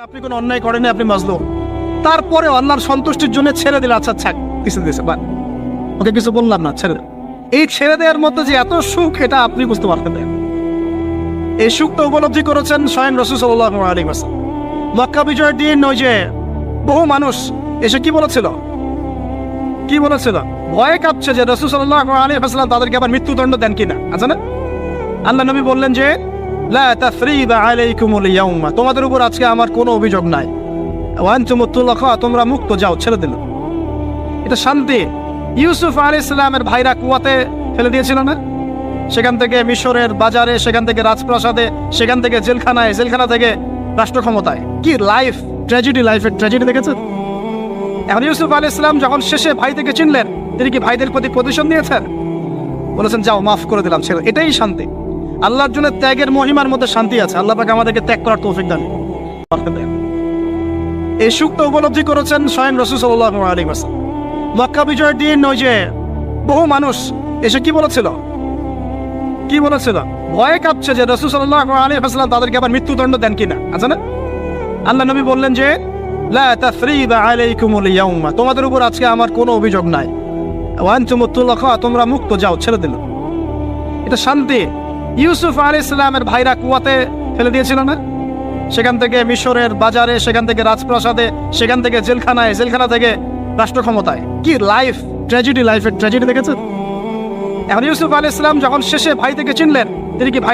আপনি কোনো অন্যায় করেন, আপনি মাজলুম, তারপরে আল্লাহর সন্তুষ্টির জন্য ছেড়ে দিলে, আচ্ছা ছাক কিছু দিয়েছে বা ওকে কিছু বললাম না, ছেড়ে দেন। এই ছেড়ে দেওয়ার মধ্যে যে এত সুখ, এটা আপনি বুঝতে পারতেন না। এই সুখটা উপলব্ধি করেছেন স্বয়ং রাসূল সাল্লাল্লাহু আলাইহি ওয়াসাল্লাম। মক্কা বিজয়ের দিন ওই যে বহু মানুষ এসে কি বলেছিল, ভয়ে কাঁপছে যে রাসূল সাল্লাল্লাহু আলাইহি ওয়াসাল্লাম তাদেরকে আবার মৃত্যুদণ্ড দেন কিনা, আছে না? আল্লাহ নবী বললেন যে লা তাসরিবা আলাইকুমুল ইয়াউমা, তোমাদের উপর আজকে আমার কোনো অভিযোগ নাই, ওয়া আনতুমুত তুলাকা, তোমরা মুক্ত, যাও, ছেড়ে দিল। এটা শান্তি। ইউসুফ আলাইহিস সালামের ভাইরা কুয়াতে ফেলে দিয়েছিল না, সেখান থেকে মিশরের বাজারে, সেখান থেকে রাজপ্রাসাদে, সেখান থেকে জেলখানায়, জেলখানা থেকে রাষ্ট্র ক্ষমতায়। কি লাইফ ট্র্যাজেডি, লাইফের ট্র্যাজেডি দেখেছেন? এখন ইউসুফ আলাইহিস সালাম যখন শেষে ভাই থেকে চিনলেন, তিনি কি ভাইদের প্রতি প্রতিশোধ নিয়েছেন? বলেছেন যাও, মাফ করে দিলাম, ছেড়ে। এটাই শান্তি। আল্লাহর জন্য ত্যাগের মহিমার মধ্যে শান্তি আছে। আল্লাহ পাক আমাদেরকে ত্যাগ করার তৌফিক দান। এই সুখটা উপলব্ধি করেছেন স্বয়ং রাসূল সাল্লাল্লাহু আলাইহি ওয়াসাল্লাম। মক্কা বিজয়ের দিন ওই যে বহু মানুষ এসে কি বলেছিল, ভয়ে কাঁপছে যে রাসূল সাল্লাল্লাহু আলাইহি ওয়াসাল্লাম তাদেরকে আবার মৃত্যুদণ্ড দেন কিনা, আছে না? আল্লাহ নবী বললেন যে লা তাসরিবা আলাইকুমুল ইয়াউমা, তোমাদের উপর আজকে আমার কোনো অভিযোগ নাই, ওয়া আনতুমুত তুলাকা, তোমরা মুক্ত, যাও, ছেড়ে দিল। এটা শান্তি। ইউসুফ আলাইহিস সালামের ভাইরা কুয়াতে ফেলে দিয়েছিল না, সেখান থেকে মিশরের বাজারে, সেখান থেকে রাজপ্রাসাদে, সেখান থেকে জেলখানায়, জেলখানা থেকে রাষ্ট্র ক্ষমতায়। কি লাইফ ট্র্যাজেডি, লাইফের ট্র্যাজেডি দেখেছেন? এখন ইউসুফ আলাইহিস সালাম যখন শেষে ভাই থেকে চিনলেন, তিনি কি ভাই